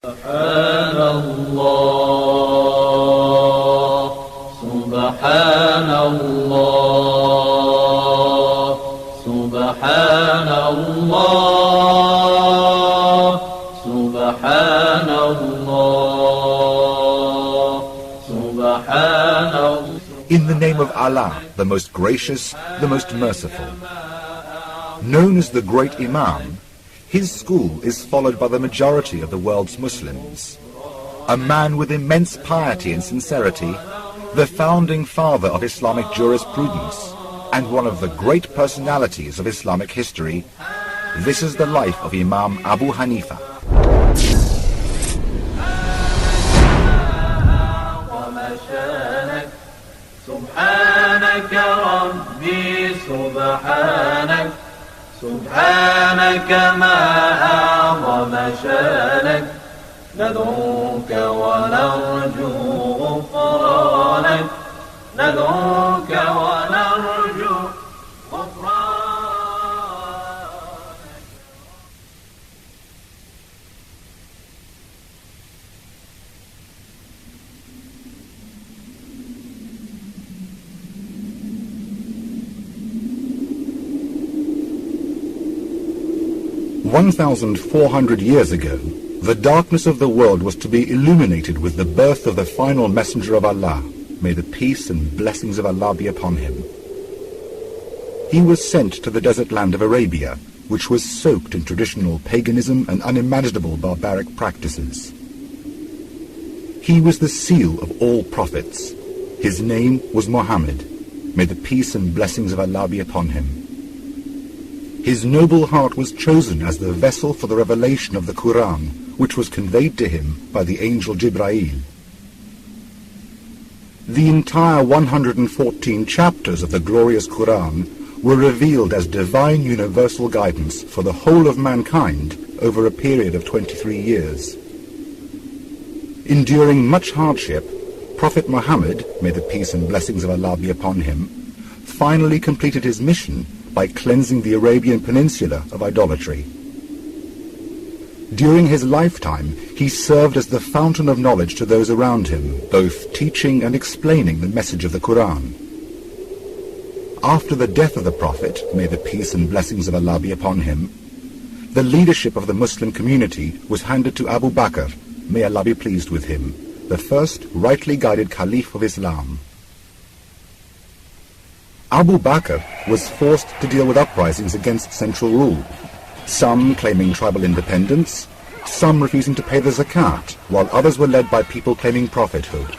سبحان الله سبحان الله سبحان الله سبحان الله سبحان الله. In the name of Allah, the most gracious, the most merciful. Known as the Great Imam, his school is followed by the majority of the world's Muslims. A man with immense piety and sincerity, the founding father of Islamic jurisprudence, and one of the great personalities of Islamic history, this is the life of Imam Abu Hanifa. سبحانك ربي سبحانك سبحانك ما أعظم شانك ندعوك ونرجو غفرانك ندعوك ونرجو غفرانك. 1,400 years ago, the darkness of the world was to be illuminated with the birth of the final messenger of Allah. May the peace and blessings of Allah be upon him. He was sent to the desert land of Arabia, which was soaked in traditional paganism and unimaginable barbaric practices. He was the seal of all prophets. His name was Muhammad. May the peace and blessings of Allah be upon him. His noble heart was chosen as the vessel for the revelation of the Quran, which was conveyed to him by the angel Jibreel. The entire 114 chapters of the glorious Quran were revealed as divine universal guidance for the whole of mankind over a period of 23 years. Enduring much hardship, Prophet Muhammad, may the peace and blessings of Allah be upon him, finally completed his mission by cleansing the Arabian Peninsula of idolatry. During his lifetime, he served as the fountain of knowledge to those around him, both teaching and explaining the message of the Quran. After the death of the Prophet, may the peace and blessings of Allah be upon him, the leadership of the Muslim community was handed to Abu Bakr, may Allah be pleased with him, the first rightly guided Caliph of Islam. Abu Bakr was forced to deal with uprisings against central rule, some claiming tribal independence, some refusing to pay the zakat, while others were led by people claiming prophethood.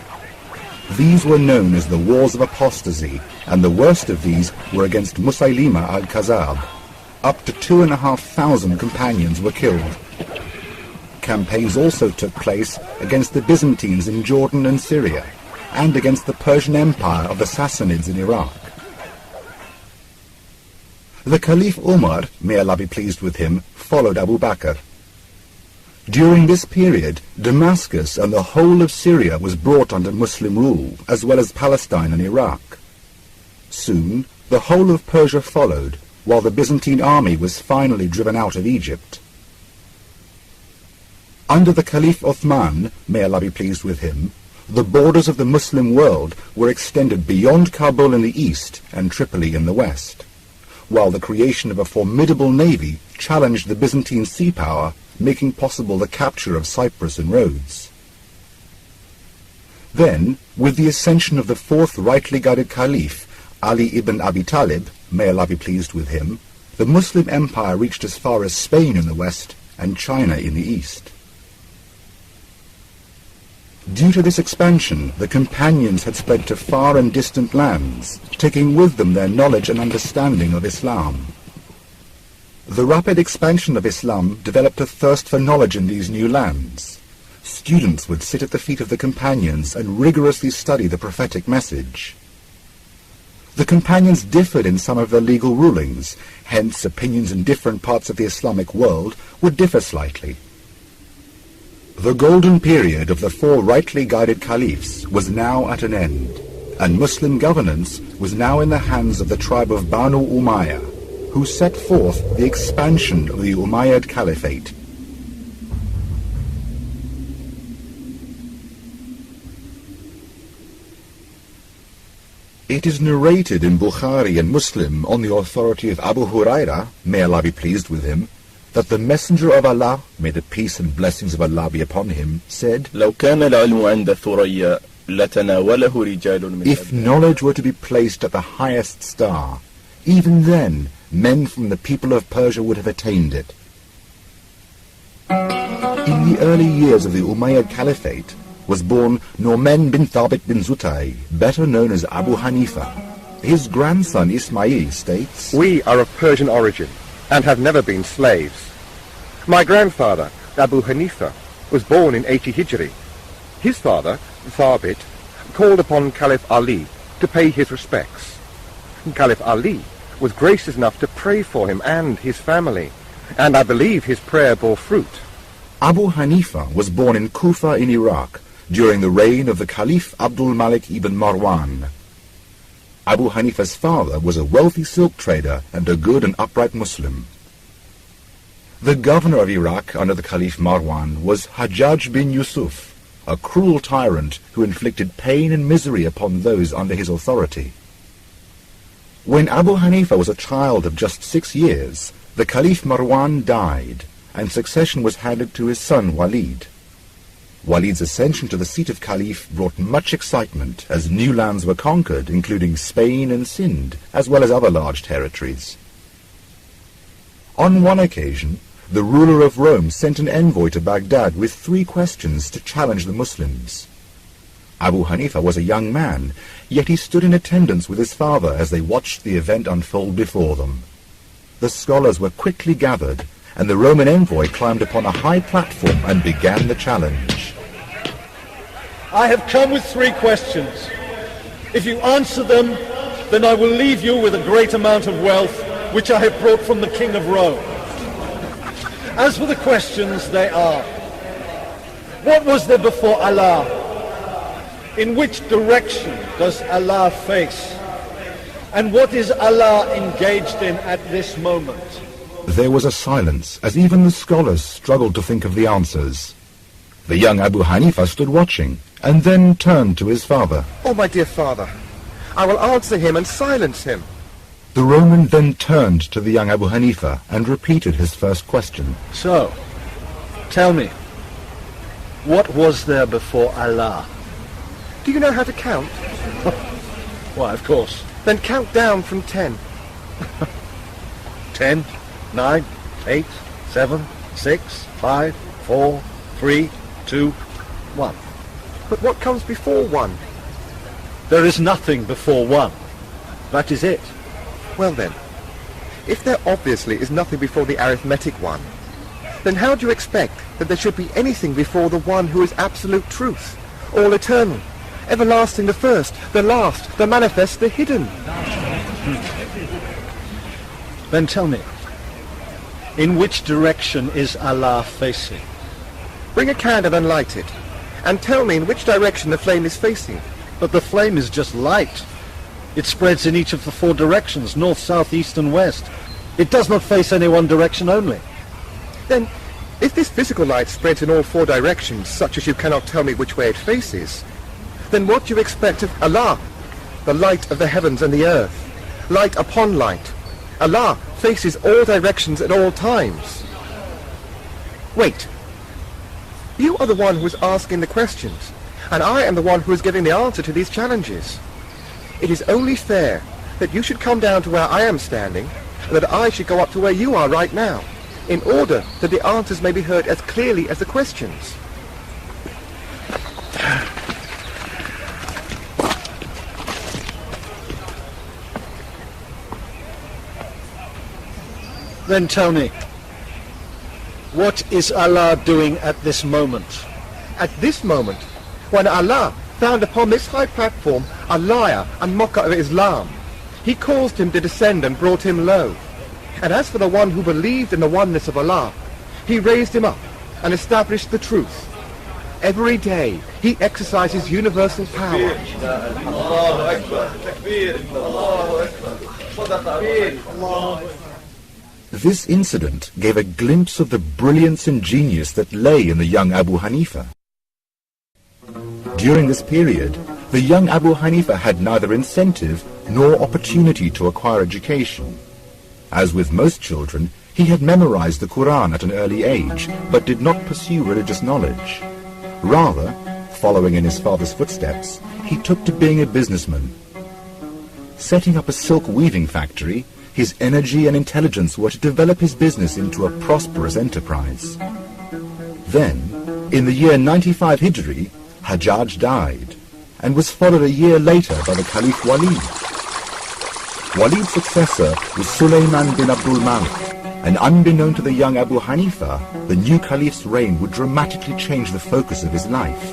These were known as the Wars of Apostasy, and the worst of these were against Musaylima al-Kazab. Up to 2,500 companions were killed. Campaigns also took place against the Byzantines in Jordan and Syria, and against the Persian Empire of the Sassanids in Iraq. The Caliph Umar, may Allah be pleased with him, followed Abu Bakr. During this period, Damascus and the whole of Syria was brought under Muslim rule, as well as Palestine and Iraq. Soon, the whole of Persia followed, while the Byzantine army was finally driven out of Egypt. Under the Caliph Uthman, may Allah be pleased with him, the borders of the Muslim world were extended beyond Kabul in the east and Tripoli in the west, while the creation of a formidable navy challenged the Byzantine sea power, making possible the capture of Cyprus and Rhodes. Then, with the ascension of the fourth rightly guided Caliph, Ali ibn Abi Talib, may Allah be pleased with him, the Muslim empire reached as far as Spain in the west and China in the east. Due to this expansion, the companions had spread to far and distant lands, taking with them their knowledge and understanding of Islam. The rapid expansion of Islam developed a thirst for knowledge in these new lands. Students would sit at the feet of the companions and rigorously study the prophetic message. The companions differed in some of their legal rulings, hence opinions in different parts of the Islamic world would differ slightly. The golden period of the four rightly guided caliphs was now at an end, and Muslim governance was now in the hands of the tribe of Banu Umayyah, who set forth the expansion of the Umayyad Caliphate. It is narrated in Bukhari and Muslim on the authority of Abu Huraira, may Allah be pleased with him, that the Messenger of Allah, may the peace and blessings of Allah be upon him, said, لو كان العلم عند ثريا لتناوله رجال من if knowledge were to be placed at the highest star, even then men from the people of Persia would have attained it. In the early years of the Umayyad Caliphate was born Nu'man bin Thabit bin Zutay, better known as Abu Hanifa. His grandson Ismail states, we are of Persian origin and have never been slaves. My grandfather, Abu Hanifa, was born in 80 Hijri. His father, Thabit, called upon Caliph Ali to pay his respects. Caliph Ali was gracious enough to pray for him and his family, and I believe his prayer bore fruit. Abu Hanifa was born in Kufa in Iraq during the reign of the Caliph Abdul Malik ibn Marwan. Abu Hanifa's father was a wealthy silk trader and a good and upright Muslim. The governor of Iraq under the Caliph Marwan was Hajjaj bin Yusuf, a cruel tyrant who inflicted pain and misery upon those under his authority. When Abu Hanifa was a child of just 6 years, the Caliph Marwan died, and succession was handed to his son Walid. Walid's ascension to the seat of Caliph brought much excitement as new lands were conquered, including Spain and Sind, as well as other large territories. On one occasion, the ruler of Rome sent an envoy to Baghdad with 3 questions to challenge the Muslims. Abu Hanifa was a young man, yet he stood in attendance with his father as they watched the event unfold before them. The scholars were quickly gathered, and the Roman envoy climbed upon a high platform and began the challenge. I have come with 3 questions. If you answer them, then I will leave you with a great amount of wealth, which I have brought from the King of Rome. As for the questions, they are: what was there before Allah? In which direction does Allah face? And what is Allah engaged in at this moment? There was a silence, as even the scholars struggled to think of the answers. The young Abu Hanifa stood watching, and then turned to his father. Oh, my dear father, I will answer him and silence him. The Roman then turned to the young Abu Hanifa and repeated his first question. So, tell me, what was there before Allah? Do you know how to count? Why, of course. Then count down from 10. 10, 9, 8, 7, 6, 5, 4, 3, 2, 1. But what comes before 1? There is nothing before 1. That is it. Well then, if there obviously is nothing before the arithmetic 1, then how do you expect that there should be anything before the one who is absolute truth, all eternal, everlasting, the first, the last, the manifest, the hidden? Then tell me, in which direction is Allah facing? Bring a candle and light it, and tell me in which direction the flame is facing. But the flame is just light. It spreads in each of the 4 directions, north, south, east and west. It does not face any one direction only. Then, if this physical light spreads in all 4 directions, such as you cannot tell me which way it faces, then what do you expect of Allah, the light of the heavens and the earth, light upon light? Allah faces all directions at all times. Wait. You are the one who is asking the questions, and I am the one who is giving the answer to these challenges. It is only fair that you should come down to where I am standing, and that I should go up to where you are right now, in order that the answers may be heard as clearly as the questions. Then tell me, what is Allah doing at this moment? At this moment, when Allah found upon this high platform a liar and mocker of Islam, he caused him to descend and brought him low. And as for the one who believed in the oneness of Allah, he raised him up and established the truth. Every day he exercises universal power. This incident gave a glimpse of the brilliance and genius that lay in the young Abu Hanifa. During this period, The young Abu Hanifa had neither incentive nor opportunity to acquire education. As with most children, he had memorized the Quran at an early age, but did not pursue religious knowledge. Rather, following in his father's footsteps, he took to being a businessman. Setting up a silk weaving factory, his energy and intelligence were to develop his business into a prosperous enterprise. Then, in the year 95 Hijri, Hajjaj died, and was followed a year later by the Caliph Walid. Walid's successor was Sulaiman bin Abdul Malik, and unbeknown to the young Abu Hanifa, the new Caliph's reign would dramatically change the focus of his life.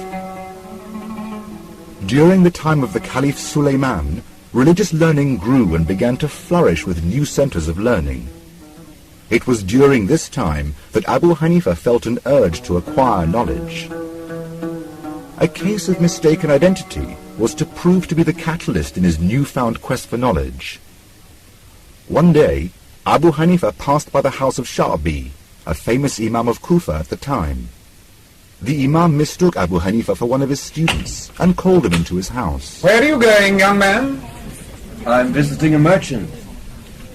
During the time of the Caliph Sulaiman, religious learning grew and began to flourish with new centers of learning. It was during this time that Abu Hanifa felt an urge to acquire knowledge. A case of mistaken identity was to prove to be the catalyst in his newfound quest for knowledge. One day, Abu Hanifa passed by the house of Sha'bi, a famous Imam of Kufa at the time. The Imam mistook Abu Hanifa for one of his students and called him into his house. Where are you going, young man? I'm visiting a merchant.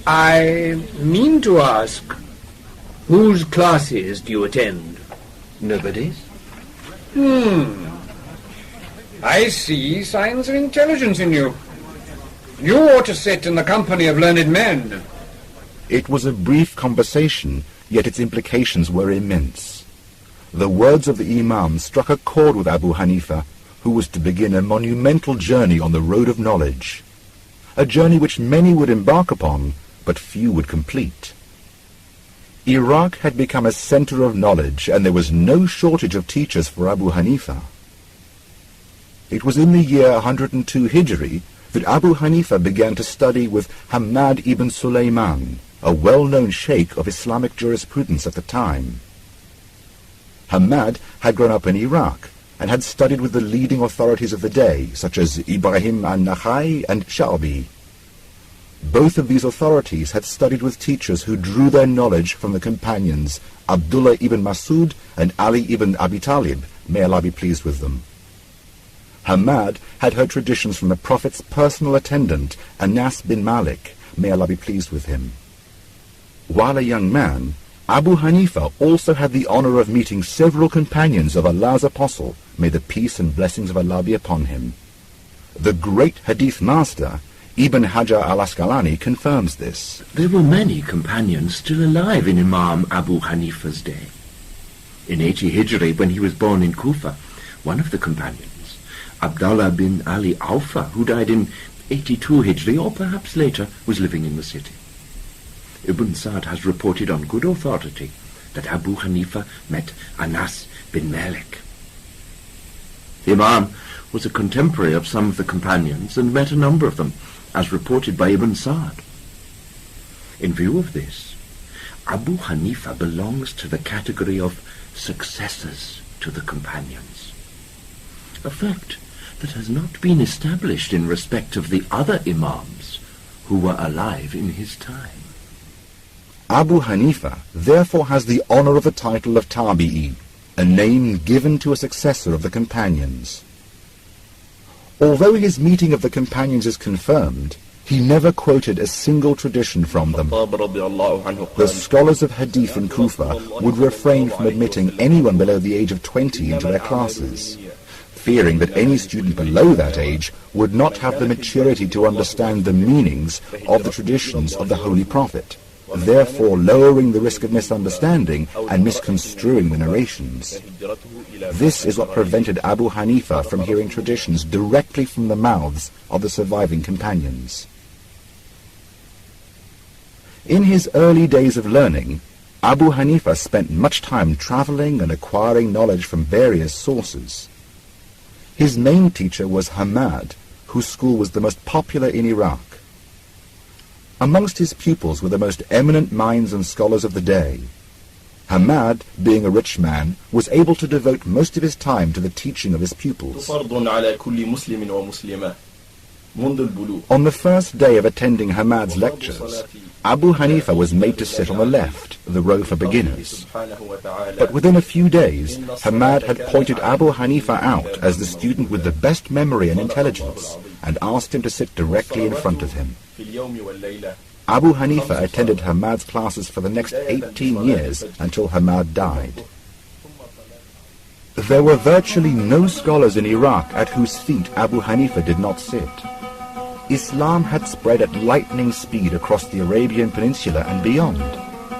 I mean to ask, whose classes do you attend? Nobody's. I see signs of intelligence in you. You ought to sit in the company of learned men. It was a brief conversation, yet its implications were immense. The words of the Imam struck a chord with Abu Hanifa, who was to begin a monumental journey on the road of knowledge. A journey which many would embark upon, but few would complete. Iraq had become a center of knowledge, and there was no shortage of teachers for Abu Hanifa. It was in the year 102 Hijri that Abu Hanifa began to study with Hamad ibn Sulaiman, a well-known sheikh of Islamic jurisprudence at the time. Hamad had grown up in Iraq and had studied with the leading authorities of the day, such as Ibrahim an-Nakhai and Sha'bi. Both of these authorities had studied with teachers who drew their knowledge from the companions Abdullah ibn Masud and Ali ibn Abi Talib, may Allah be pleased with them. Hamad had heard traditions from the Prophet's personal attendant, Anas bin Malik, may Allah be pleased with him. While a young man, Abu Hanifa also had the honor of meeting several companions of Allah's Apostle, may the peace and blessings of Allah be upon him. The great Hadith master, Ibn Hajar al-Asqalani, confirms this. There were many companions still alive in Imam Abu Hanifa's day. In 80 Hijri, when he was born in Kufa, one of the companions, Abdullah bin Ali Aufa, who died in 82 Hijri, or perhaps later, was living in the city. Ibn Sa'd has reported on good authority that Abu Hanifa met Anas bin Malik. The Imam was a contemporary of some of the companions and met a number of them, as reported by Ibn Sa'd. In view of this, Abu Hanifa belongs to the category of successors to the companions, a fact that has not been established in respect of the other Imams who were alive in his time. Abu Hanifa therefore has the honor of the title of Tabi'i, a name given to a successor of the companions. Although his meeting of the companions is confirmed, he never quoted a single tradition from them. The scholars of Hadith in Kufa would refrain from admitting anyone below the age of 20 into their classes, fearing that any student below that age would not have the maturity to understand the meanings of the traditions of the Holy Prophet, therefore lowering the risk of misunderstanding and misconstruing the narrations. This is what prevented Abu Hanifa from hearing traditions directly from the mouths of the surviving companions. In his early days of learning, Abu Hanifa spent much time traveling and acquiring knowledge from various sources. His main teacher was Hamad, whose school was the most popular in Iraq. Amongst his pupils were the most eminent minds and scholars of the day. Hamad, being a rich man, was able to devote most of his time to the teaching of his pupils. On the first day of attending Hamad's lectures, Abu Hanifa was made to sit on the left, the row for beginners. But within a few days, Hamad had pointed Abu Hanifa out as the student with the best memory and intelligence, and asked him to sit directly in front of him. Abu Hanifa attended Hamad's classes for the next 18 years until Hamad died. There were virtually no scholars in Iraq at whose feet Abu Hanifa did not sit. Islam had spread at lightning speed across the Arabian Peninsula and beyond,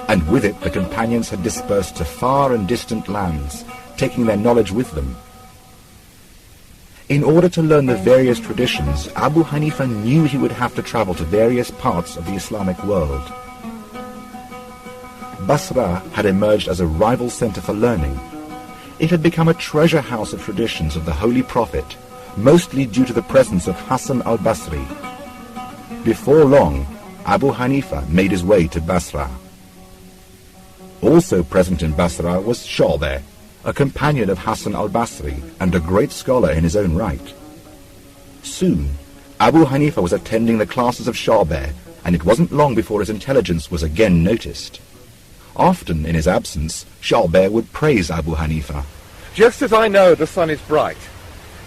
and with it the companions had dispersed to far and distant lands, taking their knowledge with them. In order to learn the various traditions, Abu Hanifa knew he would have to travel to various parts of the Islamic world. Basra had emerged as a rival center for learning. It had become a treasure house of traditions of the Holy Prophet, mostly due to the presence of Hassan al-Basri. Before long, Abu Hanifa made his way to Basra. Also present in Basra was Sha'beh, a companion of Hassan al-Basri and a great scholar in his own right. Soon, Abu Hanifa was attending the classes of Sha'beh, and it wasn't long before his intelligence was again noticed. Often, in his absence, Sha'beh would praise Abu Hanifa. Just as I know the sun is bright,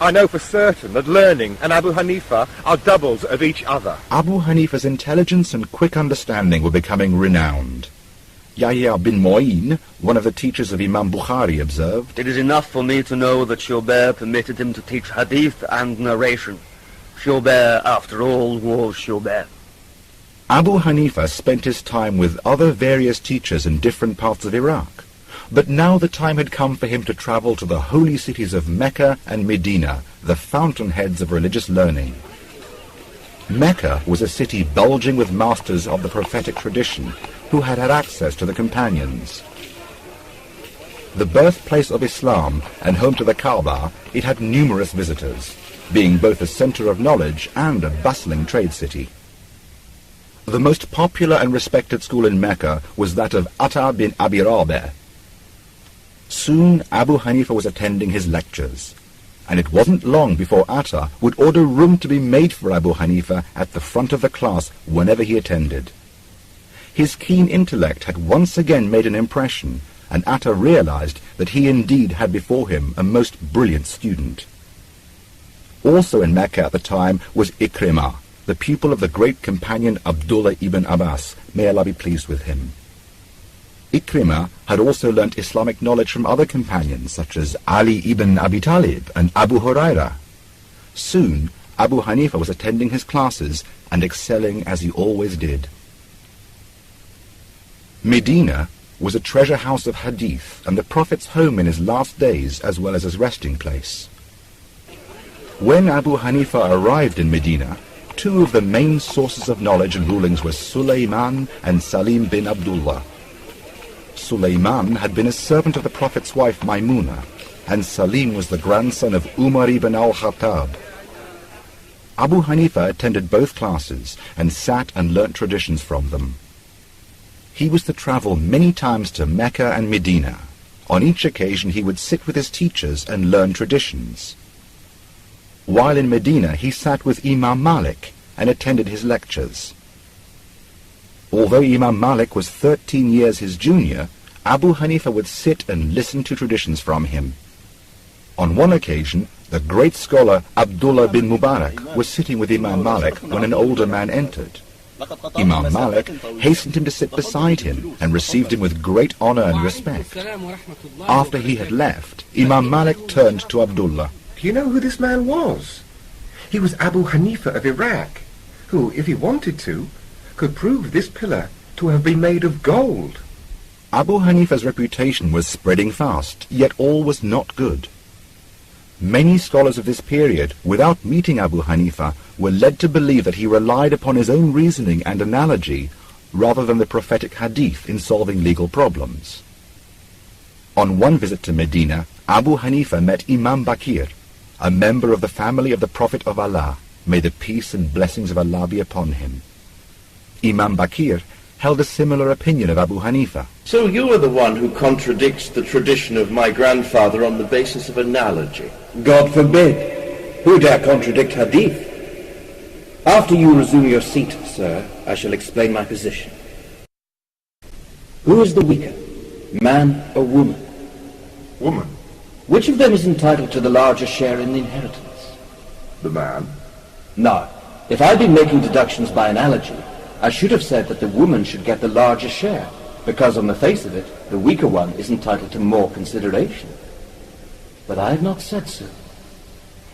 I know for certain that learning and Abu Hanifa are doubles of each other. Abu Hanifa's intelligence and quick understanding were becoming renowned. Yahya bin Mu'in, one of the teachers of Imam Bukhari, observed, "It is enough for me to know that Sha'beh permitted him to teach hadith and narration. Sha'beh, after all, was Sha'beh." Abu Hanifa spent his time with other various teachers in different parts of Iraq. But now the time had come for him to travel to the holy cities of Mecca and Medina, the fountainheads of religious learning. Mecca was a city bulging with masters of the prophetic tradition who had had access to the companions. The birthplace of Islam and home to the Kaaba, it had numerous visitors, being both a center of knowledge and a bustling trade city. The most popular and respected school in Mecca was that of Atta bin Abi Rabeh. Soon Abu Hanifa was attending his lectures, and it wasn't long before Atta would order room to be made for Abu Hanifa at the front of the class whenever he attended. His keen intellect had once again made an impression, and Atta realized that he indeed had before him a most brilliant student. Also in Mecca at the time was Ikrimah, the pupil of the great companion Abdullah ibn Abbas, may Allah be pleased with him. Ikrimah had also learnt Islamic knowledge from other companions such as Ali ibn Abi Talib and Abu Huraira. Soon, Abu Hanifa was attending his classes and excelling as he always did. Medina was a treasure house of hadith and the Prophet's home in his last days as well as his resting place. When Abu Hanifa arrived in Medina, two of the main sources of knowledge and rulings were Sulayman and Salim bin Abdullah. Sulayman had been a servant of the Prophet's wife Maimuna, and Salim was the grandson of Umar ibn al-Khattab. Abu Hanifa attended both classes and sat and learnt traditions from them. He was to travel many times to Mecca and Medina. On each occasion he would sit with his teachers and learn traditions. While in Medina he sat with Imam Malik and attended his lectures. Although Imam Malik was 13 years his junior, Abu Hanifa would sit and listen to traditions from him. On one occasion, the great scholar Abdullah bin Mubarak was sitting with Imam Malik when an older man entered. Imam Malik hastened him to sit beside him and received him with great honor and respect. After he had left, Imam Malik turned to Abdullah. Do you know who this man was? He was Abu Hanifa of Iraq, who, if he wanted to, could prove this pillar to have been made of gold. Abu Hanifa's reputation was spreading fast, yet all was not good. Many scholars of this period, without meeting Abu Hanifa, were led to believe that he relied upon his own reasoning and analogy rather than the prophetic hadith in solving legal problems. On one visit to Medina, Abu Hanifa met Imam Bakir, a member of the family of the Prophet of Allah. May the peace and blessings of Allah be upon him. Imam Bakir held a similar opinion of Abu Hanifa. So you are the one who contradicts the tradition of my grandfather on the basis of analogy? God forbid. Who dare contradict hadith? After you resume your seat, sir, I shall explain my position. Who is the weaker, man or woman? Woman. Which of them is entitled to the larger share in the inheritance? The man. Now, if I'd been making deductions by analogy, I should have said that the woman should get the larger share, because on the face of it, the weaker one is entitled to more consideration. But I have not said so.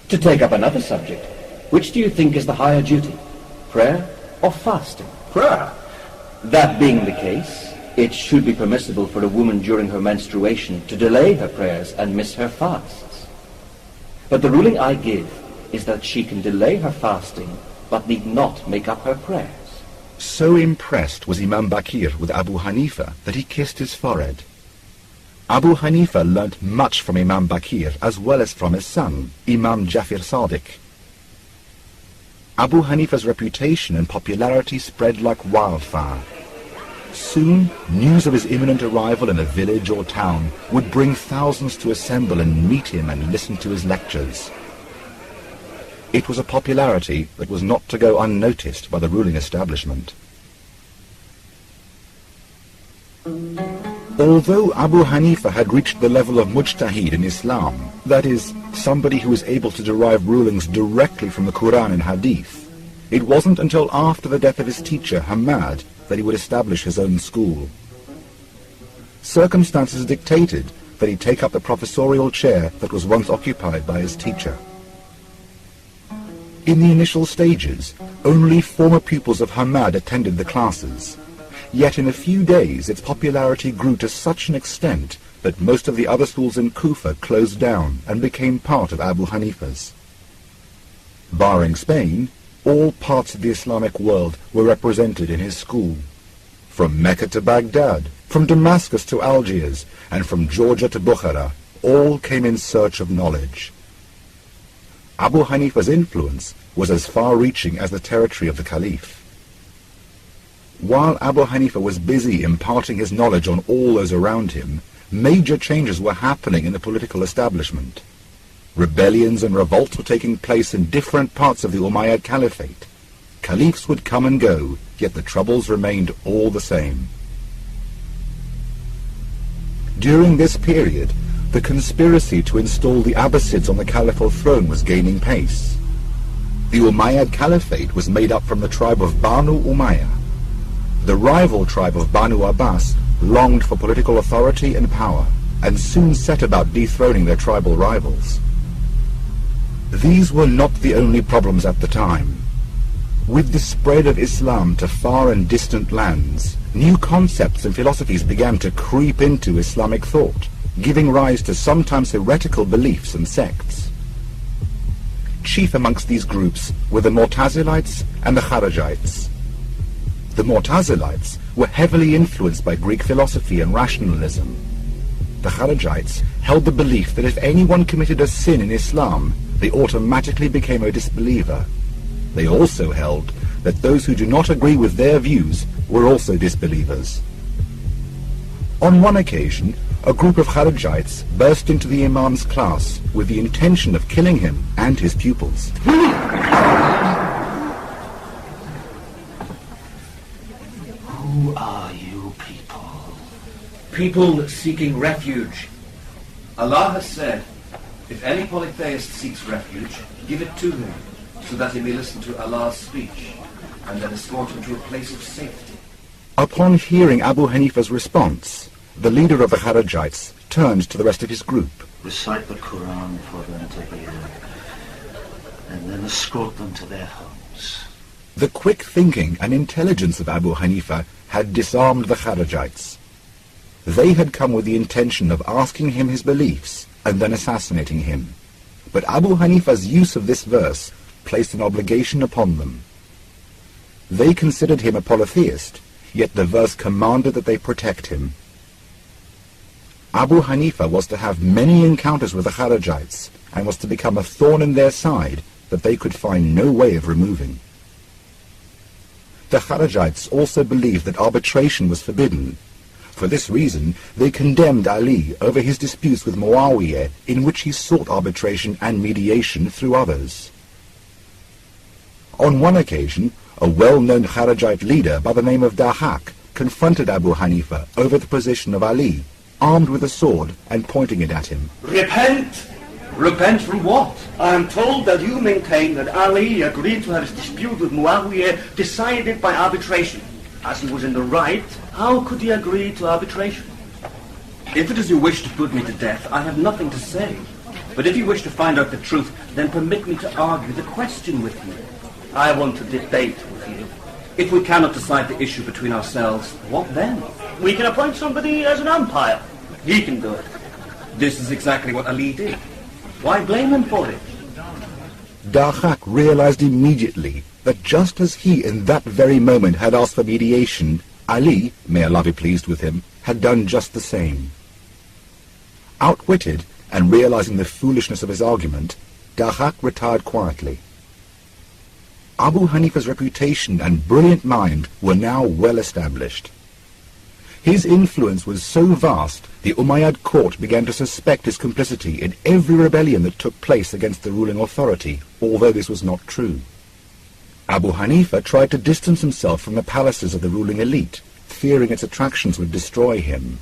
To take up another subject, which do you think is the higher duty, prayer or fasting? Prayer. That being the case, it should be permissible for a woman during her menstruation to delay her prayers and miss her fasts. But the ruling I give is that she can delay her fasting, but need not make up her prayers. So impressed was Imam Bakir with Abu Hanifa that he kissed his forehead. Abu Hanifa learnt much from Imam Bakir as well as from his son, Imam Jafir Sadiq. Abu Hanifa's reputation and popularity spread like wildfire. Soon, news of his imminent arrival in a village or town would bring thousands to assemble and meet him and listen to his lectures. It was a popularity that was not to go unnoticed by the ruling establishment. Although Abu Hanifa had reached the level of mujtahid in Islam, that is, somebody who is able to derive rulings directly from the Quran and Hadith, it wasn't until after the death of his teacher, Hamad, that he would establish his own school. Circumstances dictated that he take up the professorial chair that was once occupied by his teacher. In the initial stages, only former pupils of Hamad attended the classes. Yet in a few days its popularity grew to such an extent that most of the other schools in Kufa closed down and became part of Abu Hanifa's. Barring Spain, all parts of the Islamic world were represented in his school. From Mecca to Baghdad, from Damascus to Algiers, and from Georgia to Bukhara, all came in search of knowledge. Abu Hanifa's influence was as far-reaching as the territory of the Caliph. While Abu Hanifa was busy imparting his knowledge on all those around him, major changes were happening in the political establishment. Rebellions and revolts were taking place in different parts of the Umayyad Caliphate. Caliphs would come and go, yet the troubles remained all the same. During this period, the conspiracy to install the Abbasids on the caliphal throne was gaining pace. The Umayyad Caliphate was made up from the tribe of Banu Umayyah. The rival tribe of Banu Abbas longed for political authority and power, and soon set about dethroning their tribal rivals. These were not the only problems at the time. With the spread of Islam to far and distant lands, new concepts and philosophies began to creep into Islamic thought, giving rise to sometimes heretical beliefs and sects. Chief amongst these groups were the Mu'tazilites and the Kharijites. The Mu'tazilites were heavily influenced by Greek philosophy and rationalism. The Kharijites held the belief that if anyone committed a sin in Islam, they automatically became a disbeliever. They also held that those who do not agree with their views were also disbelievers. On one occasion, a group of Kharijites burst into the Imam's class with the intention of killing him and his pupils. Who are you people? People seeking refuge. Allah has said, if any polytheist seeks refuge, give it to him, so that he may listen to Allah's speech, and then escort him to a place of safety. Upon hearing Abu Hanifa's response, the leader of the Kharijites turned to the rest of his group. Recite the Quran for them to hear, and then escort them to their homes. The quick thinking and intelligence of Abu Hanifa had disarmed the Kharijites. They had come with the intention of asking him his beliefs and then assassinating him. But Abu Hanifa's use of this verse placed an obligation upon them. They considered him a polytheist, yet the verse commanded that they protect him. Abu Hanifa was to have many encounters with the Kharijites and was to become a thorn in their side that they could find no way of removing. The Kharijites also believed that arbitration was forbidden. For this reason, they condemned Ali over his disputes with Muawiyah, in which he sought arbitration and mediation through others. On one occasion, a well-known Kharijite leader by the name of Dahak confronted Abu Hanifa over the position of Ali, armed with a sword and pointing it at him. Repent! Repent from what? I am told that you maintain that Ali agreed to have his dispute with Muawiyah decided by arbitration. As he was in the right, how could he agree to arbitration? If it is your wish to put me to death, I have nothing to say. But if you wish to find out the truth, then permit me to argue the question with you. I want to debate with you. If we cannot decide the issue between ourselves, what then? We can appoint somebody as an umpire. He can do it. This is exactly what Ali did. Why blame him for it? Dahak realized immediately that just as he in that very moment had asked for mediation, Ali, may Allah be pleased with him, had done just the same. Outwitted and realizing the foolishness of his argument, Dahak retired quietly. Abu Hanifa's reputation and brilliant mind were now well established. His influence was so vast, the Umayyad court began to suspect his complicity in every rebellion that took place against the ruling authority, although this was not true. Abu Hanifa tried to distance himself from the palaces of the ruling elite, fearing its attractions would destroy him.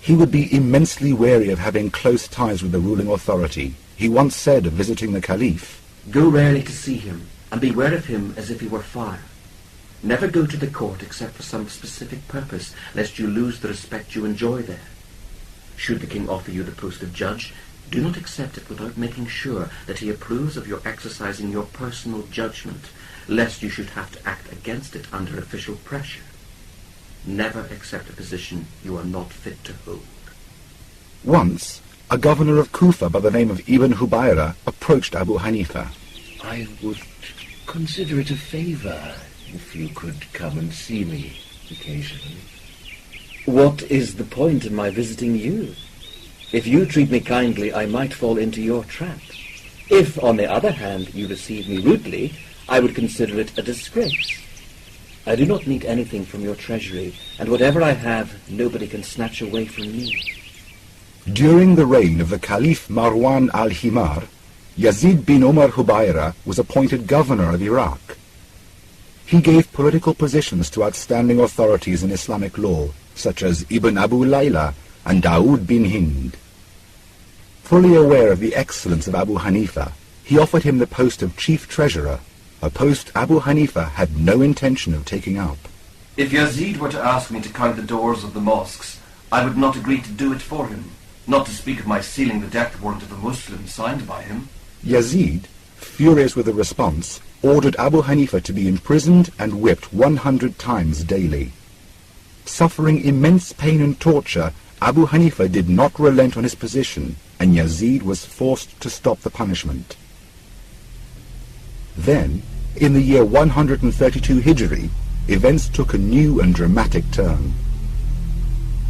He would be immensely wary of having close ties with the ruling authority. He once said of visiting the Caliph, "Go rarely to see him, and beware of him as if he were fire. Never go to the court except for some specific purpose, lest you lose the respect you enjoy there. Should the king offer you the post of judge, do not accept it without making sure that he approves of your exercising your personal judgment, lest you should have to act against it under official pressure. Never accept a position you are not fit to hold." Once, a governor of Kufa by the name of Ibn Hubayra approached Abu Hanifa. "I would consider it a favor if you could come and see me occasionally." "What is the point in my visiting you? If you treat me kindly, I might fall into your trap. If, on the other hand, you receive me rudely, I would consider it a disgrace. I do not need anything from your treasury, and whatever I have, nobody can snatch away from me." During the reign of the Caliph Marwan al-Himar, Yazid bin Umar Hubayra was appointed governor of Iraq. He gave political positions to outstanding authorities in Islamic law, such as Ibn Abu Layla and Dawood bin Hind. Fully aware of the excellence of Abu Hanifa, he offered him the post of chief treasurer, a post Abu Hanifa had no intention of taking up. If Yazid were to ask me to count the doors of the mosques, I would not agree to do it for him, not to speak of my sealing the death warrant of the Muslim signed by him. Yazid, furious with the response, ordered Abu Hanifa to be imprisoned and whipped 100 times daily. Suffering immense pain and torture, Abu Hanifa did not relent on his position, and Yazid was forced to stop the punishment. Then, in the year 132 Hijri, events took a new and dramatic turn.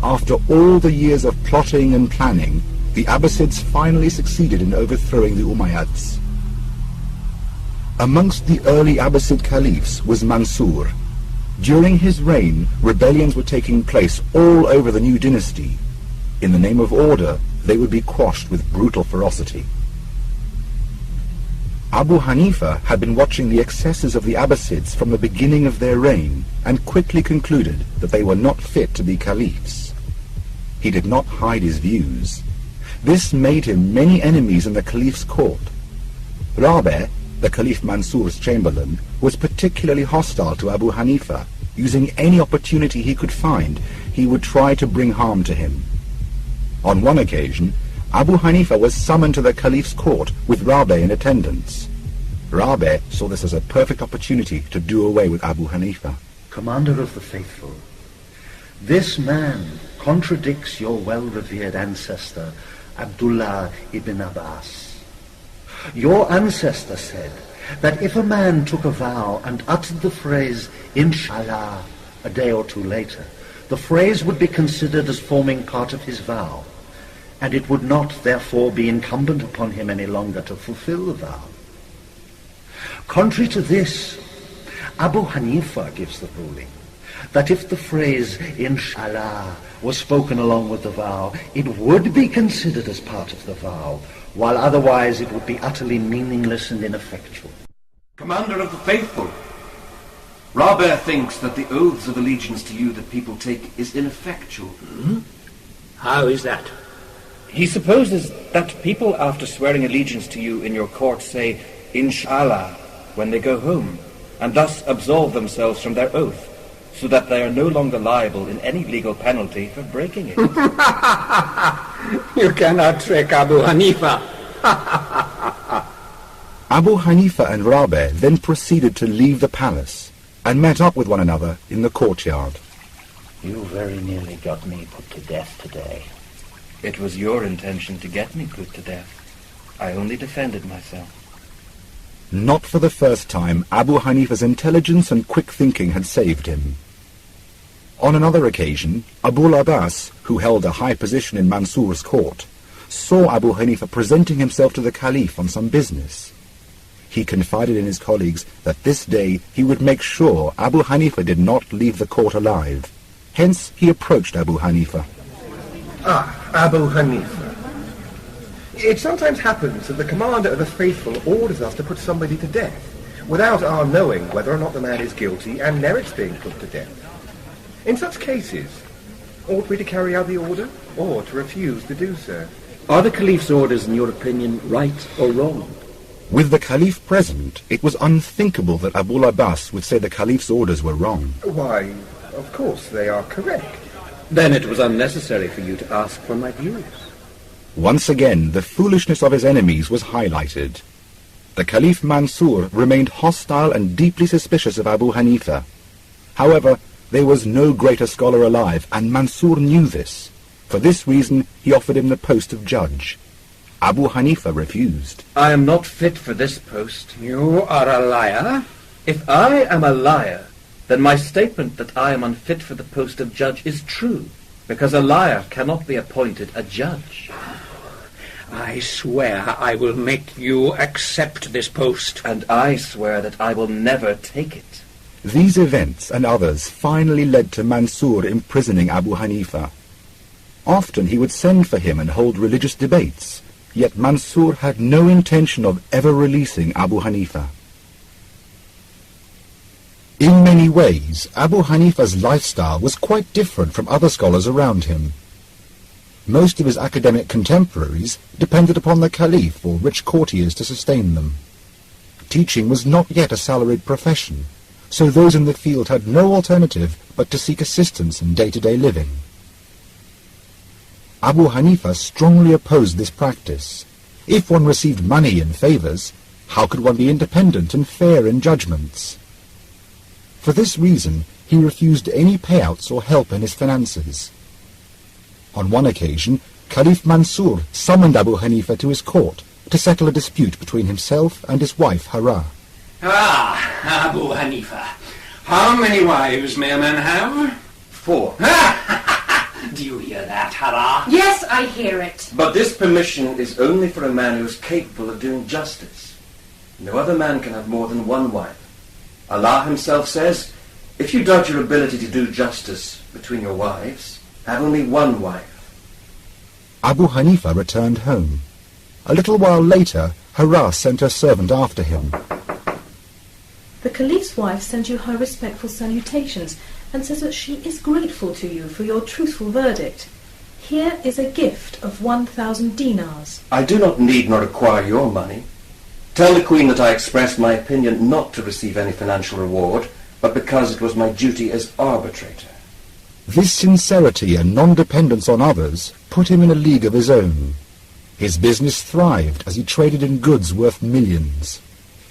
After all the years of plotting and planning, the Abbasids finally succeeded in overthrowing the Umayyads. Amongst the early Abbasid caliphs was Mansur. During his reign, rebellions were taking place all over the new dynasty. In the name of order, they would be quashed with brutal ferocity. Abu Hanifa had been watching the excesses of the Abbasids from the beginning of their reign and quickly concluded that they were not fit to be caliphs. He did not hide his views. This made him many enemies in the caliph's court. Rabi', the Caliph Mansur's chamberlain, was particularly hostile to Abu Hanifa. Using any opportunity he could find, he would try to bring harm to him. On one occasion, Abu Hanifa was summoned to the Caliph's court with Rabi' in attendance. Rabi' saw this as a perfect opportunity to do away with Abu Hanifa. "Commander of the faithful, this man contradicts your well-revered ancestor, Abdullah ibn Abbas. Your ancestor said that if a man took a vow and uttered the phrase, Inshallah, a day or two later, the phrase would be considered as forming part of his vow, and it would not therefore be incumbent upon him any longer to fulfill the vow. Contrary to this, Abu Hanifa gives the ruling that if the phrase Inshallah was spoken along with the vow, it would be considered as part of the vow, while otherwise it would be utterly meaningless and ineffectual. Commander of the faithful, Rabia thinks that the oaths of allegiance to you that people take is ineffectual. How is that? He supposes that people, after swearing allegiance to you in your court, say, Inshallah, when they go home, and thus absolve themselves from their oath, so that they are no longer liable in any legal penalty for breaking it. You cannot trick Abu Hanifa. Abu Hanifa and Rabi then proceeded to leave the palace and met up with one another in the courtyard. You very nearly got me put to death today. It was your intention to get me put to death. I only defended myself. Not for the first time, Abu Hanifa's intelligence and quick thinking had saved him. On another occasion, Abul Abbas, who held a high position in Mansur's court, saw Abu Hanifa presenting himself to the Caliph on some business. He confided in his colleagues that this day he would make sure Abu Hanifa did not leave the court alive. Hence, he approached Abu Hanifa. Abu Hanifa. It sometimes happens that the commander of the faithful orders us to put somebody to death, without our knowing whether or not the man is guilty and merits being put to death. In such cases, ought we to carry out the order, or to refuse to do so? Are the Caliph's orders, in your opinion, right or wrong? With the Caliph present, it was unthinkable that Abul Abbas would say the Caliph's orders were wrong. Why, of course they are correct. Then it was unnecessary for you to ask for my views. Once again, the foolishness of his enemies was highlighted. The Caliph Mansur remained hostile and deeply suspicious of Abu Hanifa. However, there was no greater scholar alive, and Mansur knew this. For this reason, he offered him the post of judge. Abu Hanifa refused. I am not fit for this post. You are a liar? If I am a liar, then my statement that I am unfit for the post of judge is true, because a liar cannot be appointed a judge. I swear I will make you accept this post. And I swear that I will never take it. These events and others finally led to Mansur imprisoning Abu Hanifa. Often he would send for him and hold religious debates, yet Mansur had no intention of ever releasing Abu Hanifa. In many ways, Abu Hanifa's lifestyle was quite different from other scholars around him. Most of his academic contemporaries depended upon the Caliph or rich courtiers to sustain them. Teaching was not yet a salaried profession, so those in the field had no alternative but to seek assistance in day-to-day living. Abu Hanifa strongly opposed this practice. If one received money and favours, how could one be independent and fair in judgments? For this reason, he refused any payouts or help in his finances. On one occasion, Caliph Mansur summoned Abu Hanifa to his court to settle a dispute between himself and his wife Hara. Abu Hanifa, how many wives may a man have? 4. Do you hear that, Hara? Yes, I hear it. But this permission is only for a man who is capable of doing justice. No other man can have more than one wife. Allah himself says, if you doubt your ability to do justice between your wives, have only one wife. Abu Hanifa returned home. A little while later, Hara sent her servant after him. The Caliph's wife sends you her respectful salutations and says that she is grateful to you for your truthful verdict. Here is a gift of 1,000 dinars. I do not need nor require your money. Tell the Queen that I expressed my opinion not to receive any financial reward, but because it was my duty as arbitrator. This sincerity and non-dependence on others put him in a league of his own. His business thrived as he traded in goods worth millions.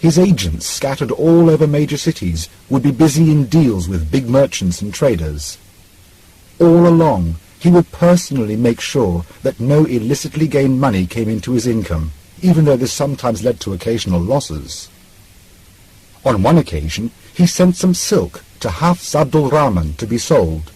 His agents, scattered all over major cities, would be busy in deals with big merchants and traders. All along, he would personally make sure that no illicitly gained money came into his income, even though this sometimes led to occasional losses. On one occasion, he sent some silk to Hafs Abdul Rahman to be sold.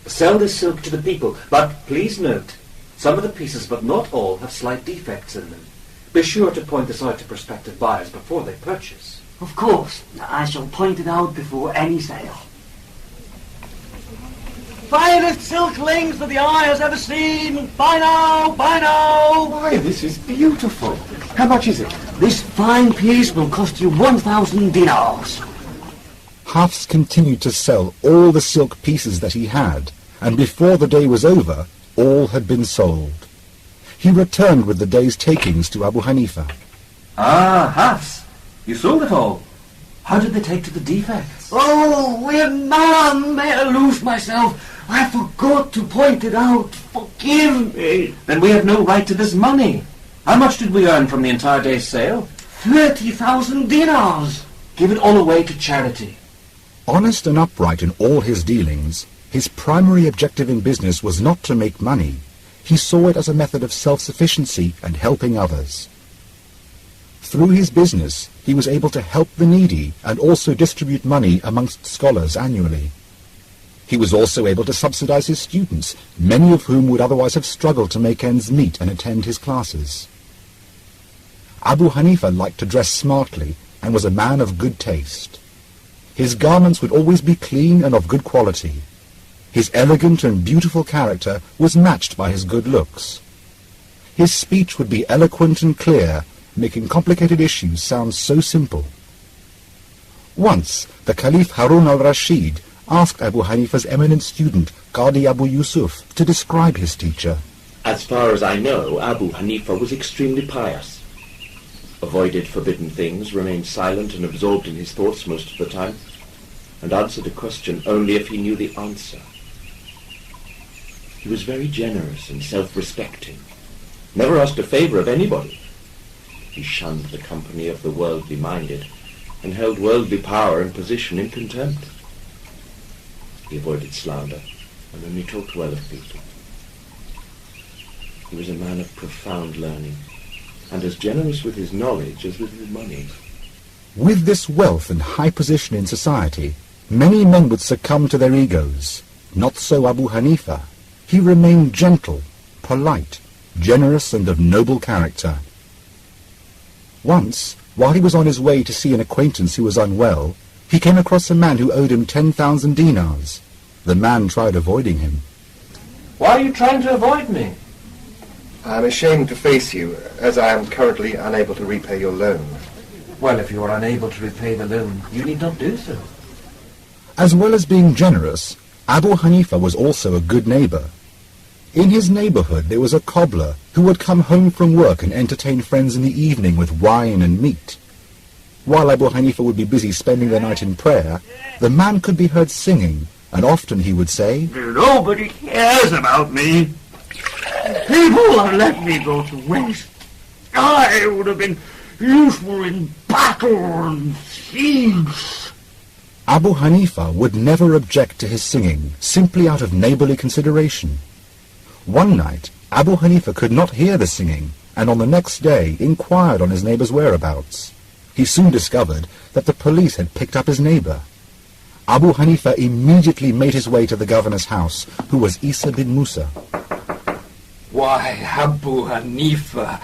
Sell this silk to the people, but please note, some of the pieces, but not all, have slight defects in them. Be sure to point this out to prospective buyers before they purchase. Of course, I shall point it out before any sale. finest silk links that the eye has ever seen. Buy now, buy now. Why, this is beautiful. How much is it? This fine piece will cost you 1,000 dinars. Hafs continued to sell all the silk pieces that he had, and before the day was over, all had been sold. He returned with the day's takings to Abu Hanifa. Ah, Hafs, you sold it all. How did they take to the defects? Oh, Imam, may I lose myself? I forgot to point it out. Forgive me. Then we have no right to this money. How much did we earn from the entire day's sale? 30,000 dinars. Give it all away to charity. Honest and upright in all his dealings, his primary objective in business was not to make money. He saw it as a method of self-sufficiency and helping others. Through his business, he was able to help the needy and also distribute money amongst scholars annually. He was also able to subsidize his students, many of whom would otherwise have struggled to make ends meet and attend his classes. Abu Hanifa liked to dress smartly and was a man of good taste. His garments would always be clean and of good quality. His elegant and beautiful character was matched by his good looks. His speech would be eloquent and clear, making complicated issues sound so simple. Once, the Caliph Harun al-Rashid asked Abu Hanifa's eminent student, Qadi Abu Yusuf, to describe his teacher. As far as I know, Abu Hanifa was extremely pious. Avoided forbidden things, remained silent and absorbed in his thoughts most of the time, and answered a question only if he knew the answer. He was very generous and self-respecting, never asked a favor of anybody. He shunned the company of the worldly minded, and held worldly power and position in contempt. He avoided slander, and only talked well of people. He was a man of profound learning, and as generous with his knowledge as with his money. With this wealth and high position in society, many men would succumb to their egos. Not so Abu Hanifa. He remained gentle, polite, generous, and of noble character. Once, while he was on his way to see an acquaintance who was unwell, he came across a man who owed him 10,000 dinars. The man tried avoiding him. Why are you trying to avoid me? I'm ashamed to face you, as I am currently unable to repay your loan. Well, if you are unable to repay the loan, you need not do so. As well as being generous, Abu Hanifa was also a good neighbor. In his neighborhood there was a cobbler who would come home from work and entertain friends in the evening with wine and meat. While Abu Hanifa would be busy spending the night in prayer, the man could be heard singing, and often he would say, Nobody cares about me. People have let me go to waste. I would have been useful in battle and siege. Abu Hanifa would never object to his singing, simply out of neighborly consideration. One night, Abu Hanifa could not hear the singing, and on the next day inquired on his neighbor's whereabouts. He soon discovered that the police had picked up his neighbor. Abu Hanifa immediately made his way to the governor's house, who was Isa bin Musa. Why, Abu Hanifa,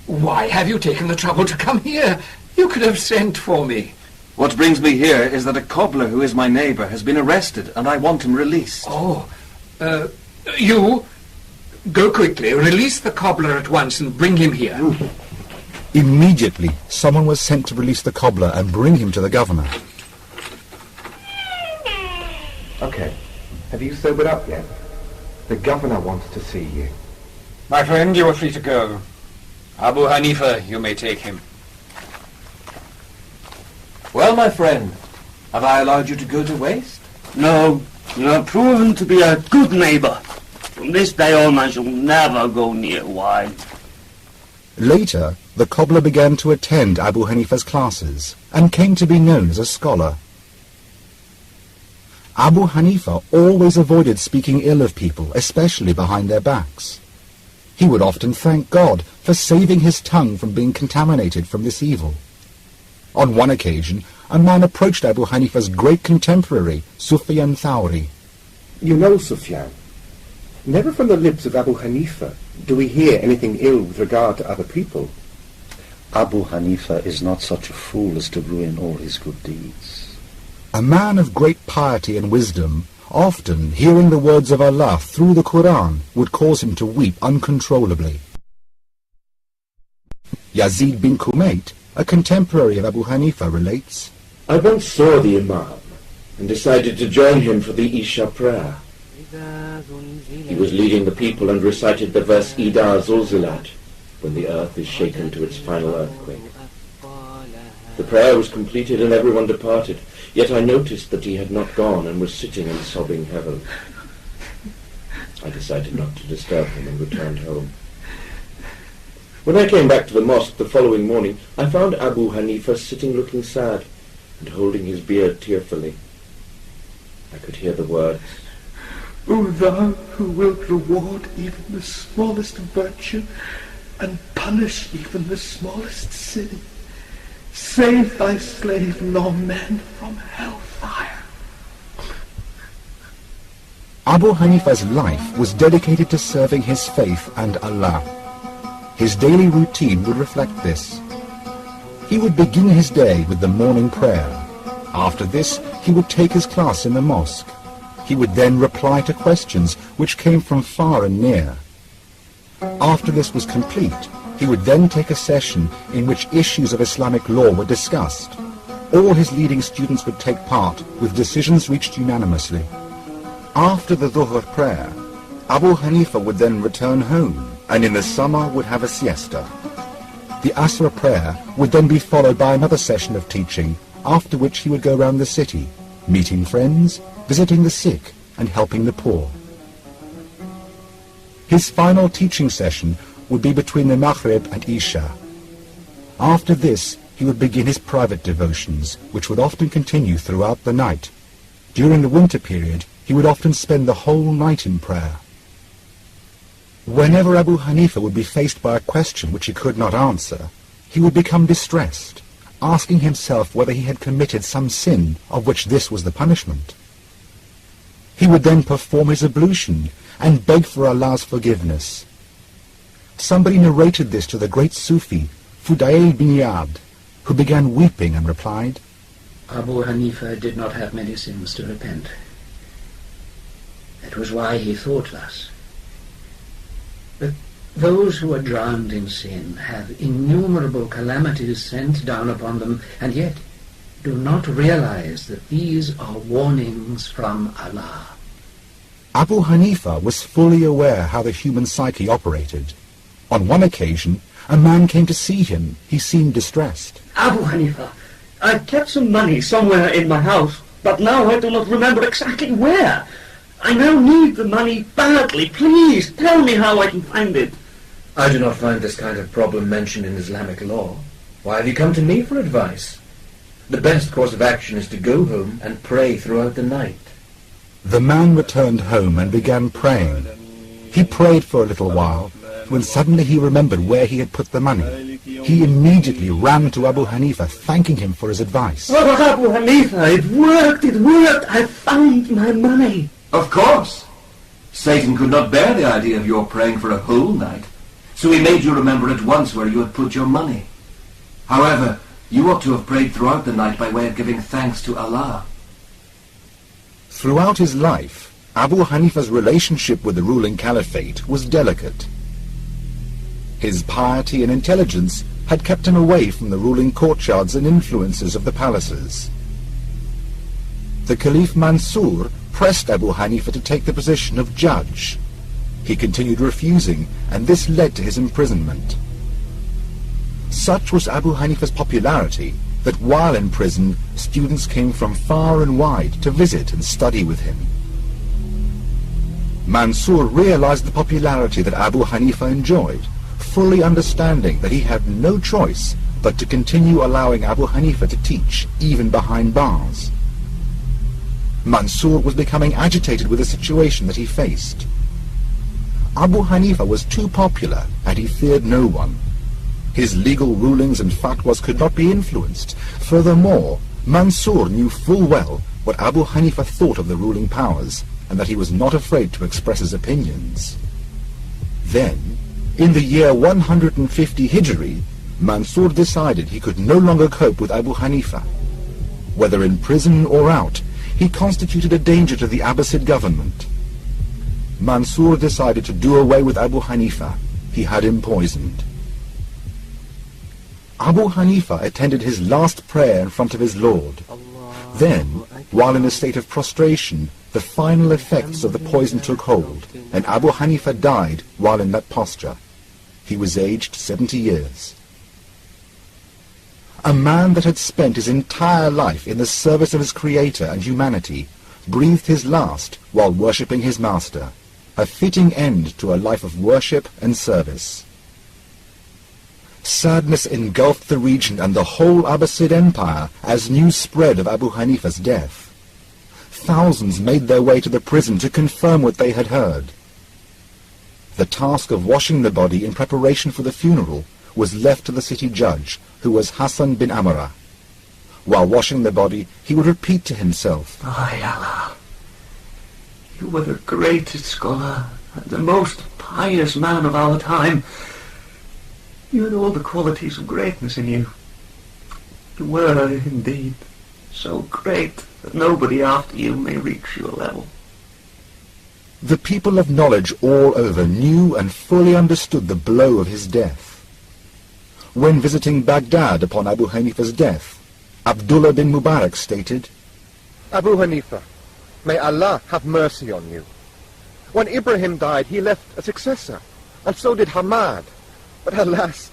why have you taken the trouble to come here? You could have sent for me. What brings me here is that a cobbler who is my neighbor has been arrested, and I want him released. Oh, you... Go quickly, release the cobbler at once and bring him here. Immediately, someone was sent to release the cobbler and bring him to the governor. Okay. Have you sobered up yet? The governor wants to see you. My friend, you are free to go. Abu Hanifa, you may take him. Well, my friend, have I allowed you to go to waste? No, you have proven to be a good neighbor. From this day on, I shall never go near wine. Later, the cobbler began to attend Abu Hanifa's classes and came to be known as a scholar. Abu Hanifa always avoided speaking ill of people, especially behind their backs. He would often thank God for saving his tongue from being contaminated from this evil. On one occasion, a man approached Abu Hanifa's great contemporary, Sufyan Thawri. You know, Sufyan, never from the lips of Abu Hanifa do we hear anything ill with regard to other people. Abu Hanifa is not such a fool as to ruin all his good deeds. A man of great piety and wisdom, Often, hearing the words of Allah through the Quran would cause him to weep uncontrollably. Yazid bin Kumayt, a contemporary of Abu Hanifa, relates, I once saw the Imam and decided to join him for the Isha prayer. He was leading the people and recited the verse Ida Zulzilat, when the earth is shaken to its final earthquake. The prayer was completed and everyone departed, yet I noticed that he had not gone and was sitting and sobbing heavily. I decided not to disturb him and returned home. When I came back to the mosque the following morning, I found Abu Hanifa sitting looking sad and holding his beard tearfully. I could hear the words, O thou who wilt reward even the smallest virtue and punish even the smallest sin, save thy slave Norman from hellfire. Abu Hanifa's life was dedicated to serving his faith and Allah. His daily routine would reflect this. He would begin his day with the morning prayer. After this, he would take his class in the mosque. He would then reply to questions which came from far and near. After this was complete, he would then take a session in which issues of Islamic law were discussed. All his leading students would take part, with decisions reached unanimously. After the Dhuhr prayer, Abu Hanifa would then return home, and in the summer would have a siesta. The Asr prayer would then be followed by another session of teaching, after which he would go round the city, meeting friends, visiting the sick, and helping the poor. His final teaching session would be between the Maghrib and Isha. After this, he would begin his private devotions, which would often continue throughout the night. During the winter period, he would often spend the whole night in prayer. Whenever Abu Hanifa would be faced by a question which he could not answer, he would become distressed, asking himself whether he had committed some sin of which this was the punishment. He would then perform his ablution and beg for Allah's forgiveness. Somebody narrated this to the great Sufi, Fudail bin Iyad, who began weeping and replied, Abu Hanifa did not have many sins to repent. That was why he thought thus. But those who are drowned in sin have innumerable calamities sent down upon them, and yet do not realize that these are warnings from Allah. Abu Hanifa was fully aware how the human psyche operated. On one occasion, a man came to see him. He seemed distressed. Abu Hanifa, I kept some money somewhere in my house, but now I do not remember exactly where. I now need the money badly. Please tell me how I can find it. I do not find this kind of problem mentioned in Islamic law. Why have you come to me for advice? The best course of action is to go home and pray throughout the night. The man returned home and began praying. He prayed for a little while, when suddenly he remembered where he had put the money. He immediately ran to Abu Hanifa, thanking him for his advice. Oh, Abu Hanifa, it worked, I found my money. Of course. Satan could not bear the idea of your praying for a whole night, so he made you remember at once where you had put your money. However, you ought to have prayed throughout the night by way of giving thanks to Allah. Throughout his life, Abu Hanifa's relationship with the ruling caliphate was delicate. His piety and intelligence had kept him away from the ruling courtyards and influences of the palaces. The Caliph Mansur pressed Abu Hanifa to take the position of judge. He continued refusing, and this led to his imprisonment. Such was Abu Hanifa's popularity that while in prison, students came from far and wide to visit and study with him. Mansur realized the popularity that Abu Hanifa enjoyed, fully understanding that he had no choice but to continue allowing Abu Hanifa to teach, even behind bars. Mansur was becoming agitated with the situation that he faced. Abu Hanifa was too popular, and he feared no one. His legal rulings and fatwas could not be influenced. Furthermore, Mansur knew full well what Abu Hanifa thought of the ruling powers, and that he was not afraid to express his opinions. Then, in the year 150 Hijri, Mansur decided he could no longer cope with Abu Hanifa. Whether in prison or out, he constituted a danger to the Abbasid government. Mansur decided to do away with Abu Hanifa. He had him poisoned. Abu Hanifa attended his last prayer in front of his Lord. Then, while in a state of prostration, the final effects of the poison took hold, and Abu Hanifa died while in that posture. He was aged 70 years. A man that had spent his entire life in the service of his Creator and humanity breathed his last while worshipping his Master, a fitting end to a life of worship and service. Sadness engulfed the region and the whole Abbasid Empire as news spread of Abu Hanifa's death. Thousands made their way to the prison to confirm what they had heard. The task of washing the body in preparation for the funeral was left to the city judge, who was Hassan bin Amara. While washing the body, he would repeat to himself, By Allah, you were the greatest scholar and the most pious man of our time. You had all the qualities of greatness in you. You were, indeed, so great that nobody after you may reach your level. The people of knowledge all over knew and fully understood the blow of his death. When visiting Baghdad upon Abu Hanifa's death, Abdullah bin Mubarak stated, Abu Hanifa, may Allah have mercy on you. When Ibrahim died, he left a successor, and so did Hamad. But alas,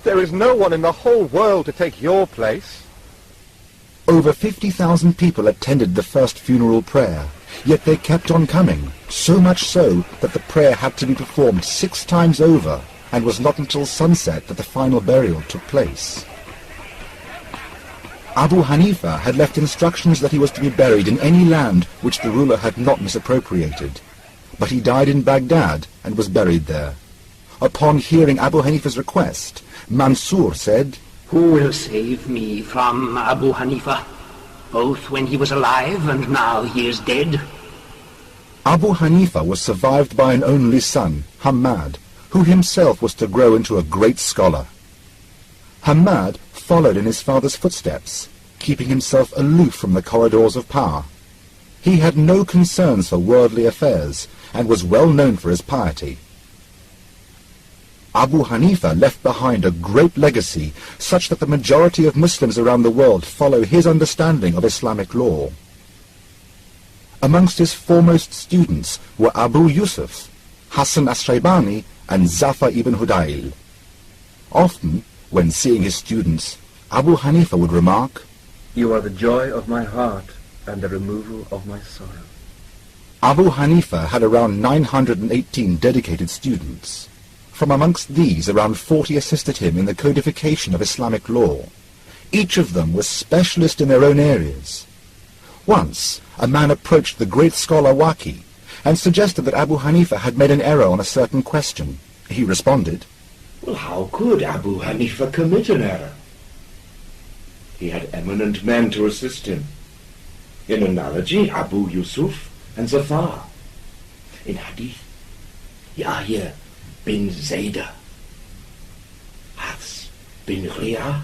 there is no one in the whole world to take your place. Over 50,000 people attended the first funeral prayer, yet they kept on coming, so much so that the prayer had to be performed 6 times over, and was not until sunset that the final burial took place. Abu Hanifa had left instructions that he was to be buried in any land which the ruler had not misappropriated, but he died in Baghdad and was buried there. Upon hearing Abu Hanifa's request, Mansur said, Who will save me from Abu Hanifa, both when he was alive and now he is dead? Abu Hanifa was survived by an only son, Hamad, who himself was to grow into a great scholar. Hamad followed in his father's footsteps, keeping himself aloof from the corridors of power. He had no concerns for worldly affairs, and was well known for his piety. Abu Hanifa left behind a great legacy, such that the majority of Muslims around the world follow his understanding of Islamic law. Amongst his foremost students were Abu Yusuf, Hassan as-Shaybani, and Zafar ibn Hudayl. Often, when seeing his students, Abu Hanifa would remark, You are the joy of my heart and the removal of my sorrow. Abu Hanifa had around 918 dedicated students. From amongst these, around 40 assisted him in the codification of Islamic law. Each of them was specialist in their own areas. Once, a man approached the great scholar Waqi and suggested that Abu Hanifa had made an error on a certain question. He responded, Well, how could Abu Hanifa commit an error? He had eminent men to assist him. In analogy, Abu Yusuf and Zafar. In hadith, Yahya bin Zayda, Hafs bin Riyad,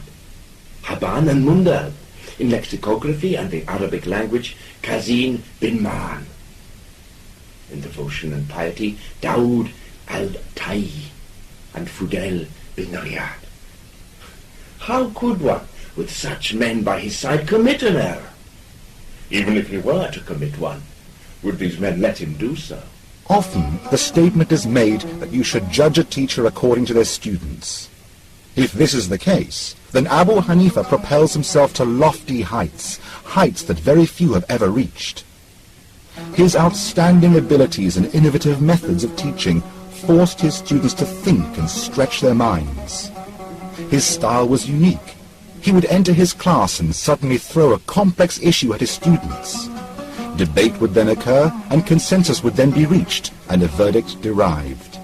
Haban and Mundal. In lexicography and the Arabic language, Kazin bin Ma'an. In devotion and piety, Dawood al-Tayyi and Fudel bin Riyad. How could one, with such men by his side, commit an error? Even if he were to commit one, would these men let him do so? Often, the statement is made that you should judge a teacher according to their students. If this is the case, then Abu Hanifa propels himself to lofty heights, heights that very few have ever reached. His outstanding abilities and innovative methods of teaching forced his students to think and stretch their minds. His style was unique. He would enter his class and suddenly throw a complex issue at his students. Debate would then occur, and consensus would then be reached, and a verdict derived.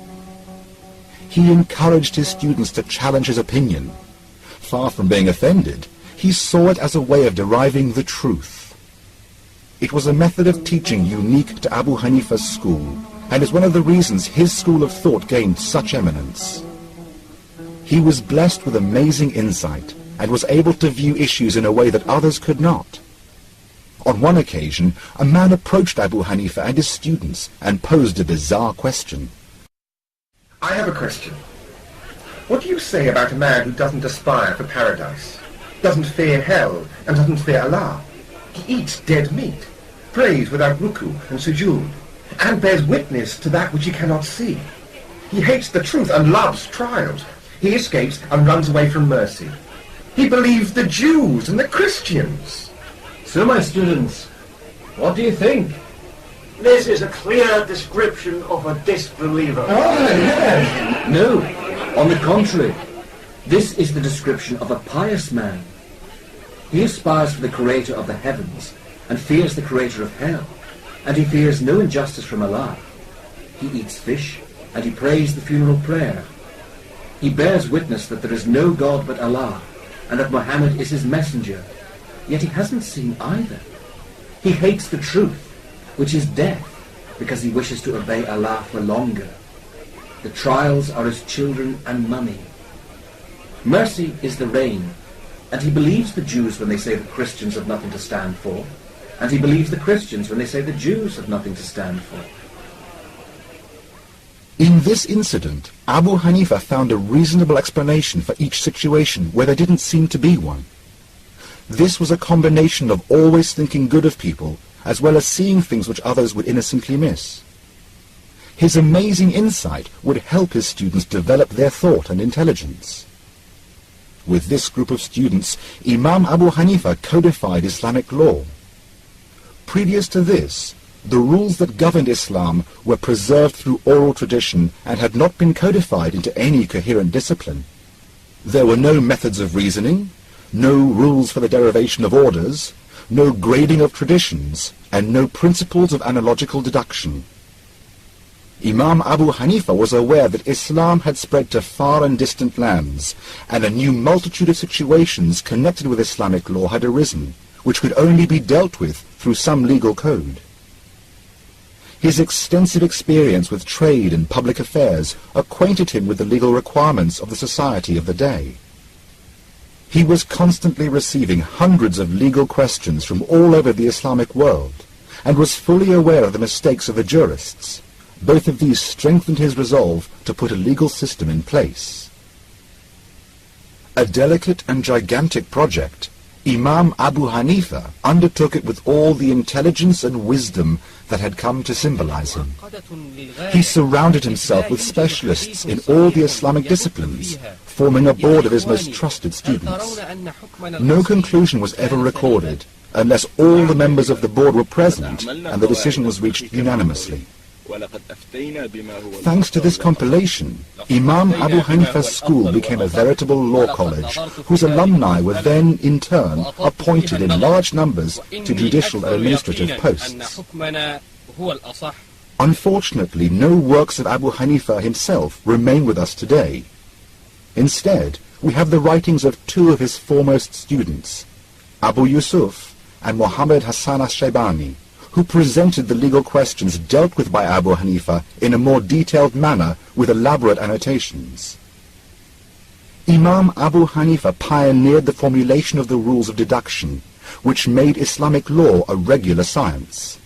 He encouraged his students to challenge his opinion. Far from being offended, he saw it as a way of deriving the truth. It was a method of teaching unique to Abu Hanifa's school, and is one of the reasons his school of thought gained such eminence. He was blessed with amazing insight, and was able to view issues in a way that others could not. On one occasion, a man approached Abu Hanifa and his students and posed a bizarre question. I have a question. What do you say about a man who doesn't aspire for paradise, doesn't fear hell, and doesn't fear Allah? He eats dead meat, prays without ruku and sujood, and bears witness to that which he cannot see. He hates the truth and loves trials. He escapes and runs away from mercy. He believes the Jews and the Christians. So, my students, what do you think? This is a clear description of a disbeliever. No, on the contrary, this is the description of a pious man. He aspires for the Creator of the heavens and fears the Creator of hell, and he fears no injustice from Allah. He eats fish, and he prays the funeral prayer. He bears witness that there is no God but Allah, and that Muhammad is his messenger, yet he hasn't seen either. He hates the truth, which is death, because he wishes to obey Allah for longer. The trials are his children and money. Mercy is the rain, and he believes the Jews when they say the Christians have nothing to stand for, and he believes the Christians when they say the Jews have nothing to stand for. In this incident, Abu Hanifa found a reasonable explanation for each situation where there didn't seem to be one. This was a combination of always thinking good of people, as well as seeing things which others would innocently miss. His amazing insight would help his students develop their thought and intelligence. With this group of students, Imam Abu Hanifa codified Islamic law. Previous to this, the rules that governed Islam were preserved through oral tradition and had not been codified into any coherent discipline. There were no methods of reasoning, no rules for the derivation of orders, no grading of traditions, and no principles of analogical deduction. Imam Abu Hanifa was aware that Islam had spread to far and distant lands, and a new multitude of situations connected with Islamic law had arisen, which could only be dealt with through some legal code. His extensive experience with trade and public affairs acquainted him with the legal requirements of the society of the day. He was constantly receiving hundreds of legal questions from all over the Islamic world, and was fully aware of the mistakes of the jurists. Both of these strengthened his resolve to put a legal system in place. A delicate and gigantic project, Imam Abu Hanifa undertook it with all the intelligence and wisdom that had come to symbolize him. He surrounded himself with specialists in all the Islamic disciplines, forming a board of his most trusted students. No conclusion was ever recorded unless all the members of the board were present and the decision was reached unanimously. Thanks to this compilation, Imam Abu Hanifa's school became a veritable law college, whose alumni were then, in turn, appointed in large numbers to judicial and administrative posts. Unfortunately, no works of Abu Hanifa himself remain with us today. Instead, we have the writings of two of his foremost students, Abu Yusuf and Muhammad Hassan al-Shaybani, who presented the legal questions dealt with by Abu Hanifa in a more detailed manner with elaborate annotations. Imam Abu Hanifa pioneered the formulation of the rules of deduction, which made Islamic law a regular science.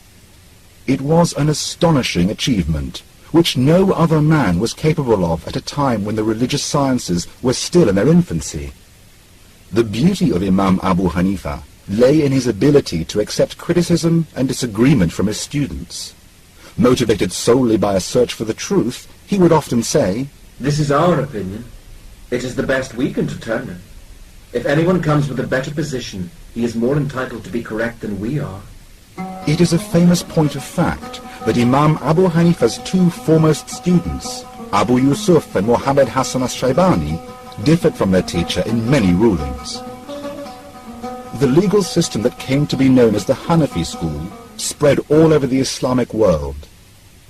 It was an astonishing achievement, which no other man was capable of at a time when the religious sciences were still in their infancy. The beauty of Imam Abu Hanifa lay in his ability to accept criticism and disagreement from his students. Motivated solely by a search for the truth, he would often say, "This is our opinion. It is the best we can determine. If anyone comes with a better position, he is more entitled to be correct than we are." It is a famous point of fact that Imam Abu Hanifa's two foremost students, Abu Yusuf and Muhammad Hassan al-Shaybani, differed from their teacher in many rulings. The legal system that came to be known as the Hanafi school spread all over the Islamic world.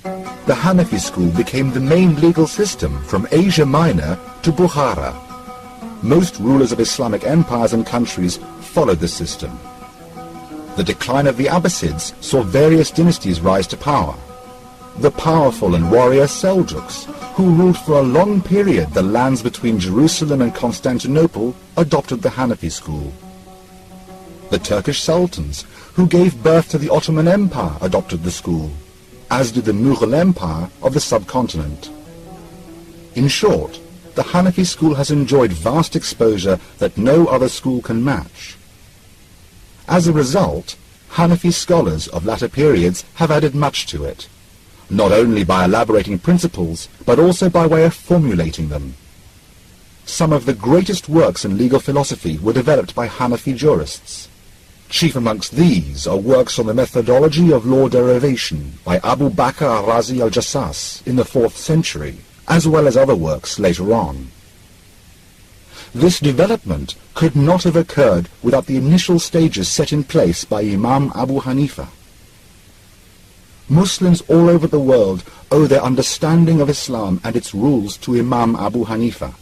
The Hanafi school became the main legal system from Asia Minor to Bukhara. Most rulers of Islamic empires and countries followed this system. The decline of the Abbasids saw various dynasties rise to power. The powerful and warrior Seljuks, who ruled for a long period the lands between Jerusalem and Constantinople, adopted the Hanafi school. The Turkish sultans, who gave birth to the Ottoman Empire, adopted the school, as did the Mughal Empire of the subcontinent. In short, the Hanafi school has enjoyed vast exposure that no other school can match. As a result, Hanafi scholars of latter periods have added much to it, not only by elaborating principles, but also by way of formulating them. Some of the greatest works in legal philosophy were developed by Hanafi jurists. Chief amongst these are works on the methodology of law derivation by Abu Bakr al-Razi al-Jassas in the 4th century, as well as other works later on. This development could not have occurred without the initial stages set in place by Imam Abu Hanifa. Muslims all over the world owe their understanding of Islam and its rules to Imam Abu Hanifa.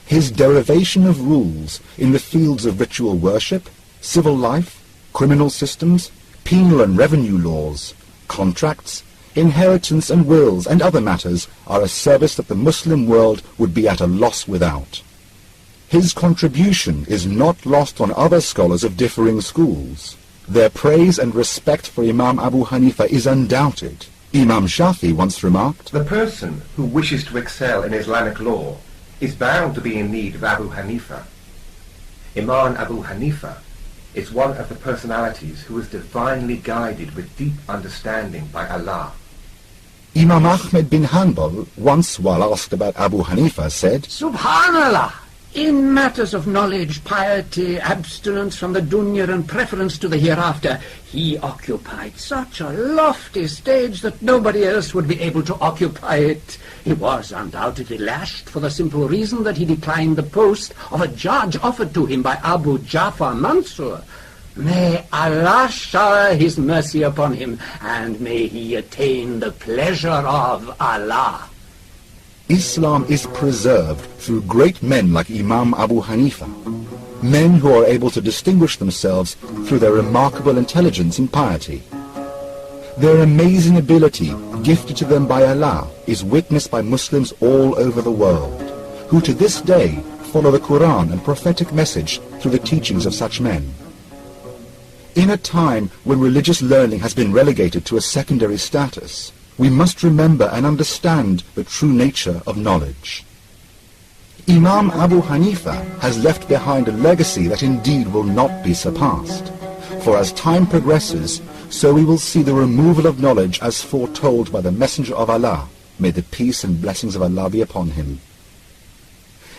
His derivation of rules in the fields of ritual worship, civil life, criminal systems, penal and revenue laws, contracts, inheritance and wills and other matters are a service that the Muslim world would be at a loss without. His contribution is not lost on other scholars of differing schools. Their praise and respect for Imam Abu Hanifa is undoubted. Imam Shafi once remarked, "The person who wishes to excel in Islamic law is bound to be in need of Abu Hanifa. Imam Abu Hanifa is one of the personalities who is divinely guided with deep understanding by Allah." Imam Ahmed bin Hanbal once, while asked about Abu Hanifa, said, Subhanallah! In matters of knowledge, piety, abstinence from the dunya and preference to the hereafter, he occupied such a lofty stage that nobody else would be able to occupy it. He was undoubtedly lashed for the simple reason that he declined the post of a judge offered to him by Abu Ja'far Mansur. May Allah shower his mercy upon him, and may he attain the pleasure of Allah. Islam is preserved through great men like Imam Abu Hanifa, men who are able to distinguish themselves through their remarkable intelligence and piety. Their amazing ability, gifted to them by Allah, is witnessed by Muslims all over the world, who to this day follow the Quran and prophetic message through the teachings of such men. In a time when religious learning has been relegated to a secondary status, we must remember and understand the true nature of knowledge. Imam Abu Hanifa has left behind a legacy that indeed will not be surpassed. For as time progresses, so we will see the removal of knowledge as foretold by the Messenger of Allah. May the peace and blessings of Allah be upon him.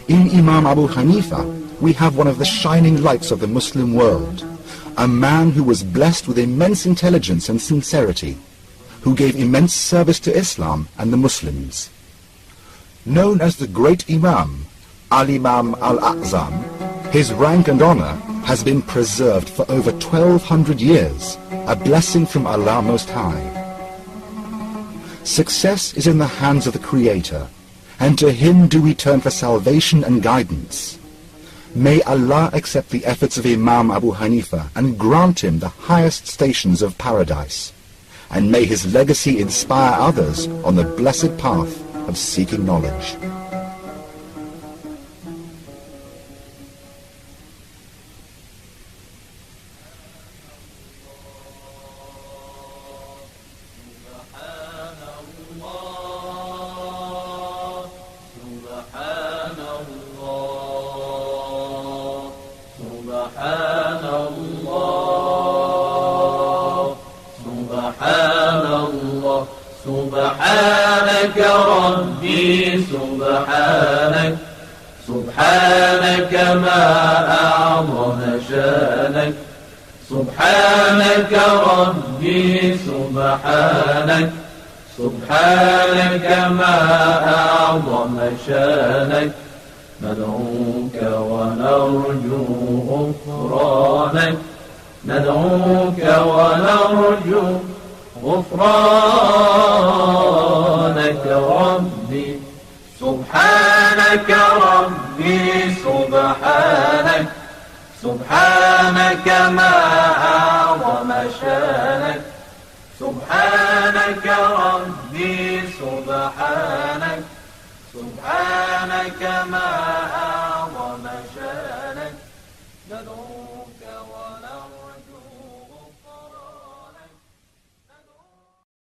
In Imam Abu Hanifa, we have one of the shining lights of the Muslim world, a man who was blessed with immense intelligence and sincerity, who gave immense service to Islam and the Muslims. Known as the Great Imam, Al-Imam Al-A'zam, his rank and honor has been preserved for over 1200 years, a blessing from Allah Most High. Success is in the hands of the Creator, and to Him do we turn for salvation and guidance. May Allah accept the efforts of Imam Abu Hanifa and grant him the highest stations of paradise, and may his legacy inspire others on the blessed path of seeking knowledge. سبحانك ربي سبحانك سبحانك ما أعظم شانك سبحانك ربي سبحانك سبحانك ما أعظم شانك ندعوك ونرجو غفرانك ندعوك ونرجو غفرانك ربي سبحانك ربي سبحانك سبحانك ما أعظم شانك سبحانك ربي سبحانك سبحانك ما أعظم شانك ندعو